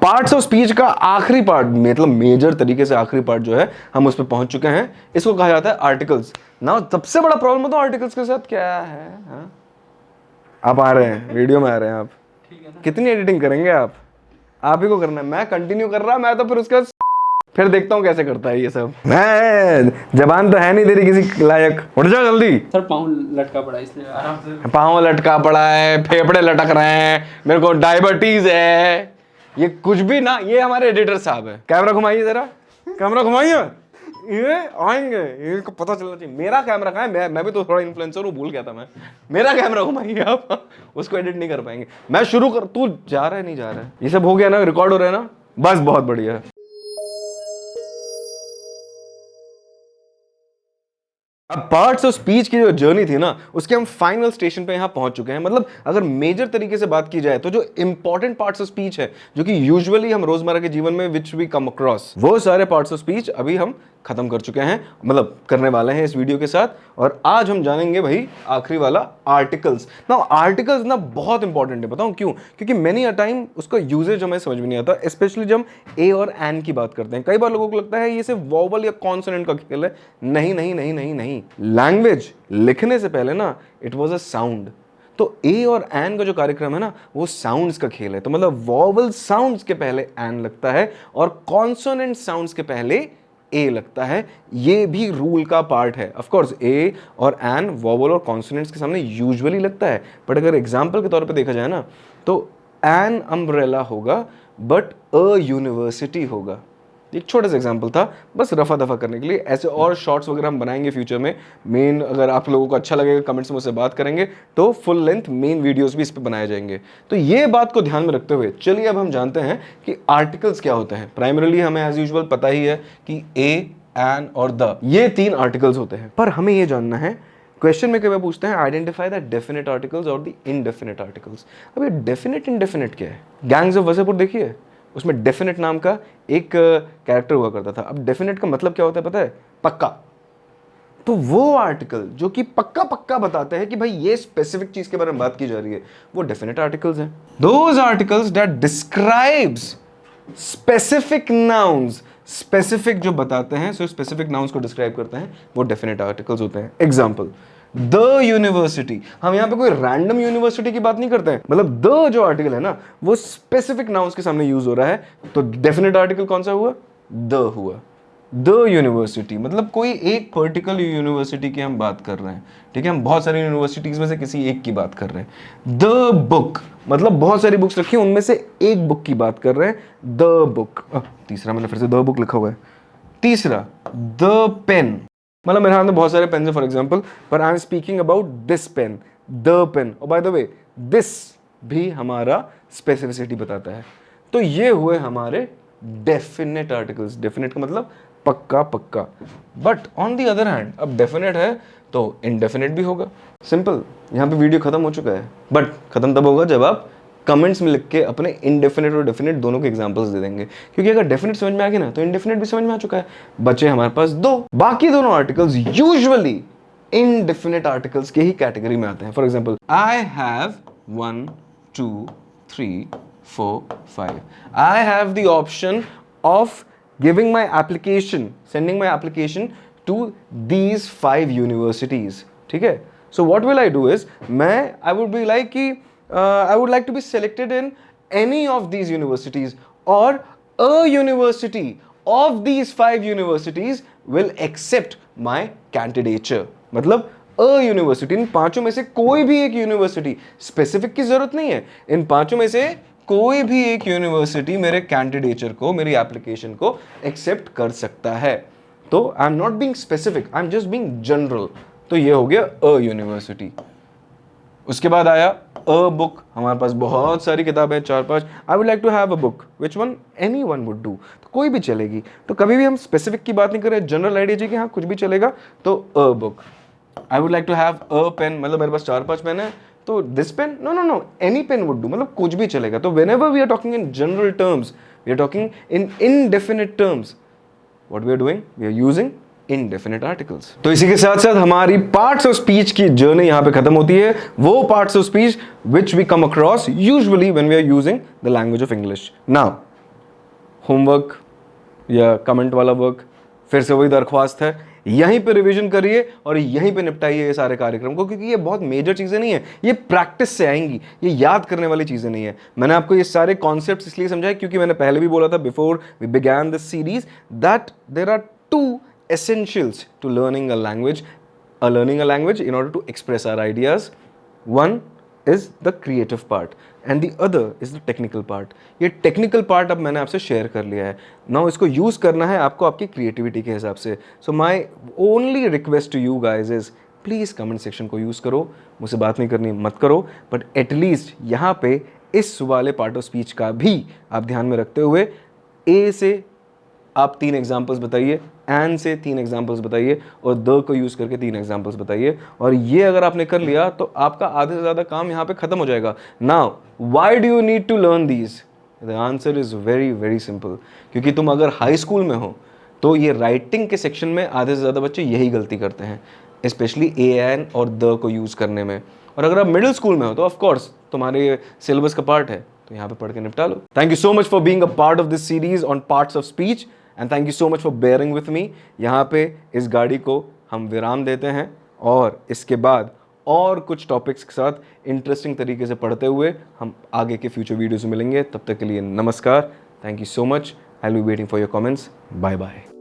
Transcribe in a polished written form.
Parts of speech का आखिरी part, मतलब मेजर तरीके से आखिरी पार्ट जो है, हम उस पर पहुंच चुके हैं। इसको कहा जाता है आर्टिकल्स। ना सबसे बड़ा प्रॉब्लम होता है आर्टिकल्स के साथ क्या है? हाँ? आप आ रहे हैं, वीडियो में आ रहे हैं आप, कितनी एडिटिंग करेंगे आप ही को करना है। मैं कंटिन्यू कर रहा, मैं तो फिर उसके बाद फिर देखता हूँ कैसे करता है ये सब। मैं जबान तो है नहीं तेरी किसी लायक, उठ जा जल्दी। सर पाँव लटका पड़ा इसलिए आराम से। पाँव लटका पड़ा है, फेफड़े लटक रहे हैं, मेरे को डायबिटीज है, ये कुछ भी ना। ये हमारे एडिटर साहब है। कैमरा घुमाइए जरा, कैमरा घुमाइए। ये आएंगे, इनको पता चलना चाहिए मेरा कैमरा कहाँ है। मैं भी तो थोड़ा इन्फ्लुएंसर हूँ, भूल गया था मैं। मेरा कैमरा घुमाइए आप, उसको एडिट नहीं कर पाएंगे। मैं शुरू कर, तू जा रहा है नहीं जा रहा है? ये सब हो गया ना, रिकॉर्ड हो रहा है ना, बस बहुत बढ़िया है। अब पार्ट्स ऑफ स्पीच की जो जर्नी थी ना, उसके हम फाइनल स्टेशन पे यहां पहुंच चुके हैं। मतलब अगर मेजर तरीके से बात की जाए तो जो इंपॉर्टेंट पार्ट्स ऑफ स्पीच है, जो कि यूजुअली हम रोजमर्रा के जीवन में विच वी कम अक्रॉस, वो सारे पार्ट्स ऑफ स्पीच अभी हम खत्म कर चुके हैं, मतलब करने वाले हैं इस वीडियो के साथ। और आज हम जानेंगे भाई आखिरी वाला, आर्टिकल्स। ना आर्टिकल्स ना बहुत इंपॉर्टेंट है, बताऊं क्यों? क्योंकि मेनी अ टाइम उसका यूजेज हमें समझ में नहीं आता, स्पेशली जब हम ए और एन की बात करते हैं। कई बार लोगों को लगता है ये सिर्फ वोवल या कॉन्सोनेंट का खेल है। नहीं नहीं नहीं नहीं नहीं, लैंग्वेज लिखने से पहले ना इट वाज अ साउंड। तो ए और एन का जो कार्यक्रम है ना, वो साउंड्स का खेल है। तो मतलब वोवल साउंड्स के पहले एन लगता है और कॉन्सोनेंट साउंड्स के पहले ए लगता है। ये भी रूल का पार्ट है। ऑफ कोर्स ए और एन वोवल और कॉन्सोनेंट्स के सामने यूजुअली लगता है, बट अगर एग्जांपल के तौर पे देखा जाए ना, तो एन अम्ब्रेला होगा बट अ यूनिवर्सिटी होगा। एक छोटा सा एग्जांपल था, बस रफा दफा करने के लिए। ऐसे और शॉर्ट्स वगैरह हम बनाएंगे फ्यूचर में। मेन अगर आप लोगों को अच्छा लगेगा, कमेंट्स में मुझसे बात करेंगे, तो फुल लेंथ मेन वीडियोस भी इस पे बनाए जाएंगे। तो ये बात को ध्यान में रखते हुए चलिए अब हम जानते हैं कि आर्टिकल्स क्या होते हैं। प्राइमरीली हमें एज यूजुअल पता ही है कि ए, एन और द, ये 3 आर्टिकल्स होते हैं। पर हमें ये जानना है, क्वेश्चन में कभी पूछते हैं आइडेंटिफाई द डेफिनेट आर्टिकल्स और द इनडेफिनेट आर्टिकल्स। अब ये डेफिनेट इनडेफिनेट क्या है? गैंग्स ऑफ वसेपुर देखिए, उसमें डेफिनेट नाम का एक कैरेक्टर हुआ करता था। अब डेफिनेट का मतलब क्या होता है पता है? पक्का। तो वो आर्टिकल जो कि पक्का पक्का बताते हैं कि भाई ये स्पेसिफिक चीज के बारे में बात की जा रही है, वो डेफिनेट आर्टिकल्स हैं। Those articles that describes specific nouns, specific जो बताते हैं, सो स्पेसिफिक नाउन्स को डिस्क्राइब करते हैं, वो डेफिनेट आर्टिकल्स होते हैं। Example, the university. हम यहां पे कोई रैंडम यूनिवर्सिटी की बात नहीं करते हैं। मतलब द जो आर्टिकल है ना, वो स्पेसिफिक नाउन्स के सामने यूज हो रहा है। तो डेफिनेट आर्टिकल कौन सा हुआ? द हुआ। द यूनिवर्सिटी मतलब कोई एक पर्टिकुलर यूनिवर्सिटी की हम बात कर रहे हैं, ठीक है? हम बहुत सारी यूनिवर्सिटीज में से किसी एक की बात कर रहे हैं। द बुक मतलब बहुत सारी बुक्स रखी हैं, उनमें से एक बुक की बात कर रहे हैं। The book. तीसरा मैंने फिर से द बुक लिखा हुआ है। तीसरा, द पेन मतलब मेरे हाथ में बहुत सारे पेन है फॉर एग्जाम्पल, पर I am speaking about this pen, the pen. और बाय द वे दिस भी हमारा स्पेसिफिसिटी बताता है। तो ये हुए हमारे डेफिनेट आर्टिकल्स। डेफिनेट का मतलब पक्का पक्का। But on the other hand, अब डेफिनेट है तो इनडेफिनेट भी होगा। सिंपल। यहाँ पे वीडियो खत्म हो चुका है, बट खत्म तब होगा जब आप कमेंट्स में लिख के अपने इनडेफिनेट और डेफिनेट दोनों के एग्जांपल्स दे देंगे। क्योंकि अगर डेफिनेट समझ में आ गया ना, तो इनडेफिनेट भी समझ में आ चुका है। बचे हमारे पास 2, बाकी दोनों आर्टिकल्स यूजुअली इनडेफिनेट आर्टिकल्स के ही कैटेगरी में आते हैं। For example, I have 1 2 3 4 5। I have the option of giving my application, sending my application to these 5 universities, ठीक है? So what will I do is, I would be like कि I would like to be selected in any of these universities, or a university of these 5 universities will accept my candidature. मतलब a university, इन 5 में से कोई भी एक university, specific की जरूरत नहीं है, इन 5 में से कोई भी एक यूनिवर्सिटी मेरे कैंडिडेचर को, मेरी एप्लीकेशन को एक्सेप्ट कर सकता है। तो I am not being specific, I am just being general. तो ये हो गया अ यूनिवर्सिटी। उसके बाद आया अ बुक। हमारे पास बहुत सारी किताबें हैं, 4-5। I would like to have a book, which one? Any one would do. तो कोई भी चलेगी। तो कभी भी हम स्पेसिफिक की बात नहीं कर रहे, जनरल आइडिया चाहिए कि हाँ कुछ भी चलेगा, तो a book. I would like to have a pen, मतलब मेरे पास 4-5 पेन है, तो this pen, no no no, any pen would do, मतलब कुछ भी चलेगा। तो whenever we are talking in general terms, we are talking in indefinite terms, what we are doing, we are using indefinite articles. तो इसी के साथ साथ हमारी पार्ट्स ऑफ स्पीच की जर्नी यहां पे खत्म होती है। वो parts of speech which we come across usually when we are using the language of English. Now homework या कमेंट वाला वर्क, फिर से वही दरख्वास्त है, यहीं पे रिवीजन करिए और यहीं पे निपटाइए ये सारे कार्यक्रम को, क्योंकि ये बहुत मेजर चीज़ें नहीं है, ये प्रैक्टिस से आएंगी, ये याद करने वाली चीज़ें नहीं है। मैंने आपको ये सारे कॉन्सेप्ट्स इसलिए समझाए क्योंकि मैंने पहले भी बोला था before we began this series that there are 2 essentials to learning a language in order to express our ideas. One is the creative part and the other is the technical part. ये technical part अब मैंने आपसे share कर लिया है, now इसको use करना है आपको आपकी creativity के हिसाब से. So my only request to you guys is please comment section को यूज़ करो, मुझसे बात नहीं करनी मत करो, बट एटलीस्ट यहाँ पे इस वाले पार्ट ऑफ स्पीच का भी आप ध्यान में रखते हुए ए से आप 3 एग्जाम्पल्स बताइए, एन से 3 एग्जाम्पल्स बताइए और द को यूज़ करके 3 एग्जाम्पल्स बताइए, और ये अगर आपने कर लिया तो आपका आधे से ज़्यादा काम यहाँ पे ख़त्म हो जाएगा. Now why do you need to learn these? The answer is very very simple. क्योंकि तुम अगर हाई स्कूल में हो तो ये राइटिंग के सेक्शन में आधे से ज़्यादा बच्चे यही गलती करते हैं, स्पेशली ए एन और द को यूज़ करने में. और अगर आप मिडिल स्कूल में हो तो ऑफकोर्स तुम्हारे सिलेबस का पार्ट है, तो यहाँ पे पढ़ के निपटा लो. Thank you so much for being a part of this series on parts of speech and thank you so much for bearing with me. यहाँ पे इस गाड़ी को हम विराम देते हैं और इसके बाद और कुछ टॉपिक्स के साथ इंटरेस्टिंग तरीके से पढ़ते हुए हम आगे के फ्यूचर वीडियोज़ में मिलेंगे. तब तक के लिए नमस्कार. Thank you so much. I will be waiting for your comments. Bye bye.